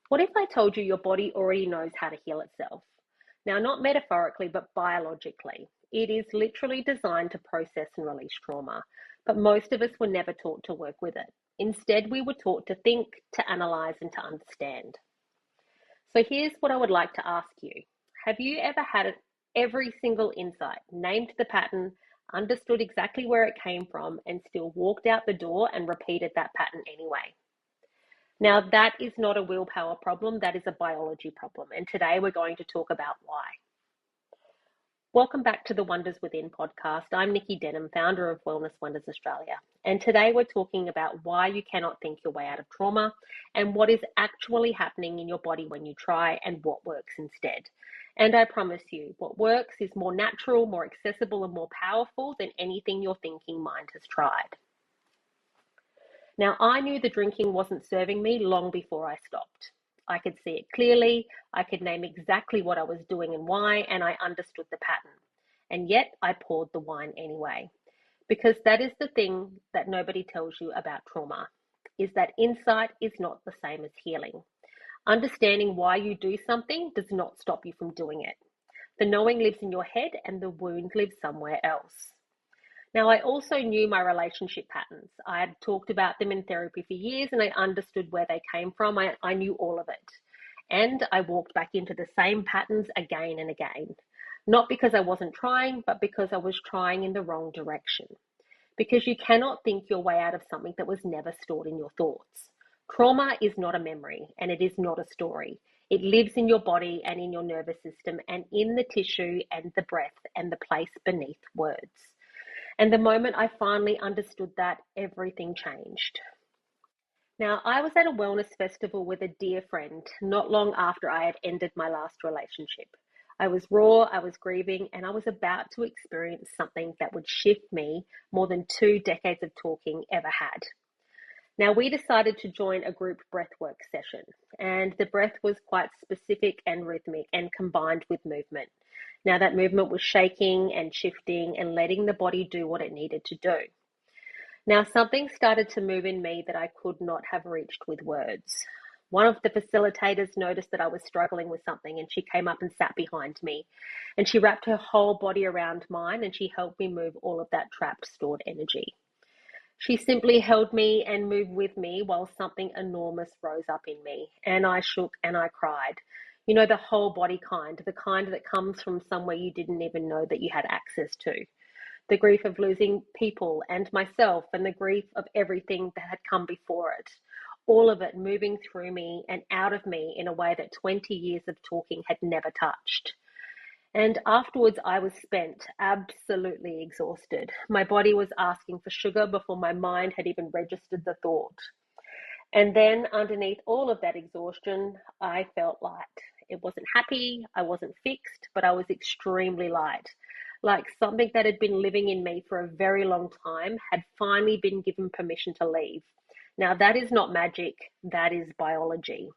What if I told you your body already knows how to heal itself? Now, not metaphorically, but biologically. It is literally designed to process and release trauma, but most of us were never taught to work with it. Instead, we were taught to think, to analyze, and to understand. So here's what I would like to ask you. Have you ever had every single insight, named the pattern, understood exactly where it came from, and still walked out the door and repeated that pattern anyway? Now, that is not a willpower problem, that is a biology problem. And today we're going to talk about why. Welcome back to the Wonders Within podcast. I'm Nikki Denham, founder of Wellness Wonders Australia. And today we're talking about why you cannot think your way out of trauma and what is actually happening in your body when you try and what works instead. And I promise you, what works is more natural, more accessible, and more powerful than anything your thinking mind has tried. Now, I knew the drinking wasn't serving me long before I stopped. I could see it clearly, I could name exactly what I was doing and why, and I understood the pattern. And yet I poured the wine anyway. Because that is the thing that nobody tells you about trauma, is that insight is not the same as healing. Understanding why you do something does not stop you from doing it. The knowing lives in your head and the wound lives somewhere else. Now, I also knew my relationship patterns. I had talked about them in therapy for years and I understood where they came from. I knew all of it. And I walked back into the same patterns again and again. Not because I wasn't trying, but because I was trying in the wrong direction. Because you cannot think your way out of something that was never stored in your thoughts. Trauma is not a memory and it is not a story. It lives in your body and in your nervous system and in the tissue and the breath and the place beneath words. And the moment I finally understood that, everything changed. Now, I was at a wellness festival with a dear friend not long after I had ended my last relationship. I was raw, I was grieving, and I was about to experience something that would shift me more than 2 decades of talking ever had. Now, we decided to join a group breathwork session, and the breath was quite specific and rhythmic and combined with movement. Now, that movement was shaking and shifting and letting the body do what it needed to do. Now, something started to move in me that I could not have reached with words. One of the facilitators noticed that I was struggling with something and she came up and sat behind me and she wrapped her whole body around mine and she helped me move all of that trapped, stored energy. She simply held me and moved with me while something enormous rose up in me and I shook and I cried. You know, the whole body kind, the kind that comes from somewhere you didn't even know that you had access to. The grief of losing people and myself and the grief of everything that had come before it. All of it moving through me and out of me in a way that 20 years of talking had never touched. And afterwards, I was spent, absolutely exhausted. My body was asking for sugar before my mind had even registered the thought. And then underneath all of that exhaustion, I felt light. It wasn't happy, I wasn't fixed, but I was extremely light. Like something that had been living in me for a very long time had finally been given permission to leave. Now, that is not magic, that is biology.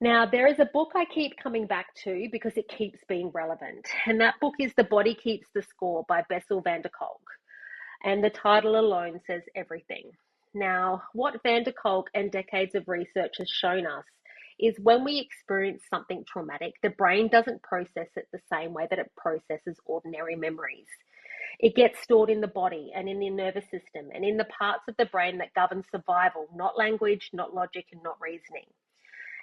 Now, there is a book I keep coming back to because it keeps being relevant, and that book is The Body Keeps the Score by Bessel van der Kolk, and the title alone says everything. Now, what van der Kolk and decades of research has shown us is when we experience something traumatic, the brain doesn't process it the same way that it processes ordinary memories. It gets stored in the body and in the nervous system and in the parts of the brain that govern survival, not language, not logic, and not reasoning.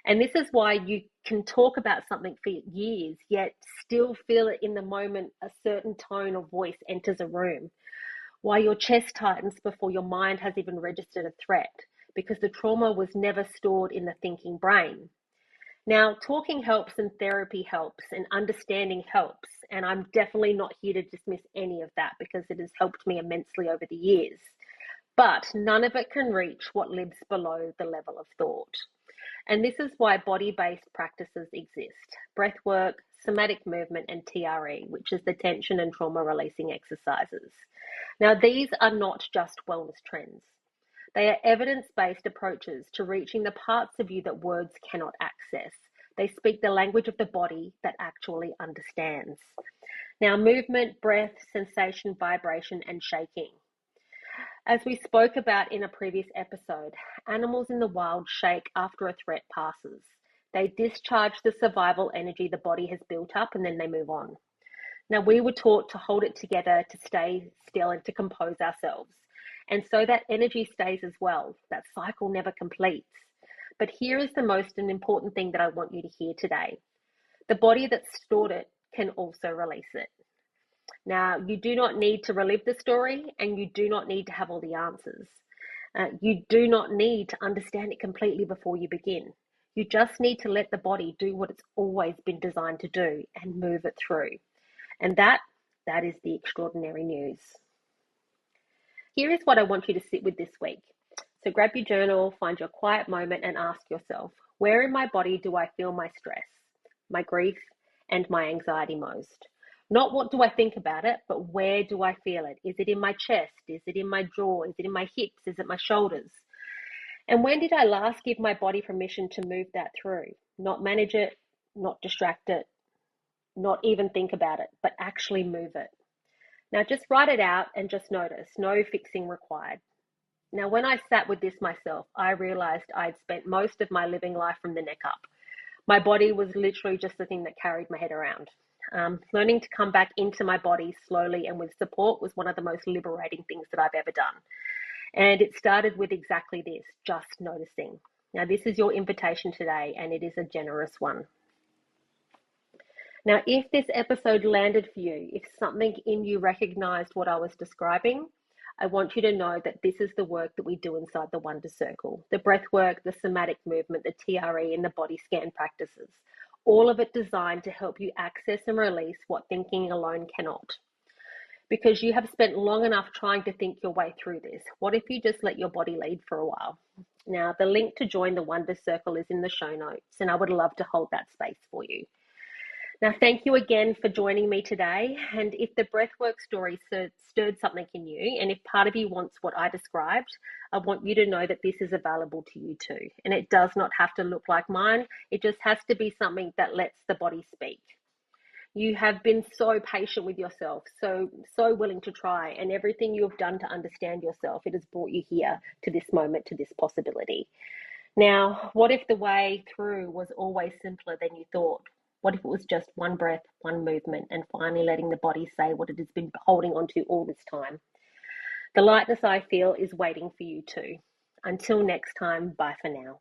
And this is why you can talk about something for years, yet still feel it in the moment a certain tone of voice enters a room. Why your chest tightens before your mind has even registered a threat, because the trauma was never stored in the thinking brain. Now, talking helps and therapy helps and understanding helps. And I'm definitely not here to dismiss any of that because it has helped me immensely over the years. But none of it can reach what lives below the level of thought. And this is why body-based practices exist. Breathwork, somatic movement, and TRE, which is the tension and trauma releasing exercises. Now, these are not just wellness trends. They are evidence-based approaches to reaching the parts of you that words cannot access. They speak the language of the body that actually understands. Now, movement, breath, sensation, vibration, and shaking. As we spoke about in a previous episode, animals in the wild shake after a threat passes. They discharge the survival energy the body has built up and then they move on. Now, we were taught to hold it together, to stay still, and to compose ourselves. And so that energy stays as well. That cycle never completes. But here is the most important thing that I want you to hear today. The body that stored it can also release it. Now, you do not need to relive the story, and you do not need to have all the answers. You do not need to understand it completely before you begin. You just need to let the body do what it's always been designed to do and move it through. And that is the extraordinary news. Here is what I want you to sit with this week. So grab your journal, find your quiet moment and ask yourself, where in my body do I feel my stress, my grief, and my anxiety most? Not what do I think about it, but where do I feel it? Is it in my chest? Is it in my jaw? Is it in my hips? Is it my shoulders? And when did I last give my body permission to move that through? Not manage it, not distract it, not even think about it, but actually move it. Now just write it out and just notice, no fixing required. Now when I sat with this myself, I realized I'd spent most of my living life from the neck up. My body was literally just the thing that carried my head around. Learning to come back into my body slowly and with support was one of the most liberating things that I've ever done. And it started with exactly this, just noticing. Now this is your invitation today, and it is a generous one. Now, if this episode landed for you, if something in you recognized what I was describing, I want you to know that this is the work that we do inside the Wonder Circle. The breath work, the somatic movement, the TRE, and the body scan practices. All of it designed to help you access and release what thinking alone cannot. Because you have spent long enough trying to think your way through this. What if you just let your body lead for a while? Now, the link to join the Wonder Circle is in the show notes, and I would love to hold that space for you. Now, thank you again for joining me today. And if the breathwork story stirred something in you, and if part of you wants what I described, I want you to know that this is available to you too. And it does not have to look like mine. It just has to be something that lets the body speak. You have been so patient with yourself, so willing to try, and everything you have done to understand yourself, it has brought you here to this moment, to this possibility. Now, what if the way through was always simpler than you thought? What if it was just one breath, one movement, and finally letting the body say what it has been holding on to all this time? The lightness I feel is waiting for you too. Until next time, bye for now.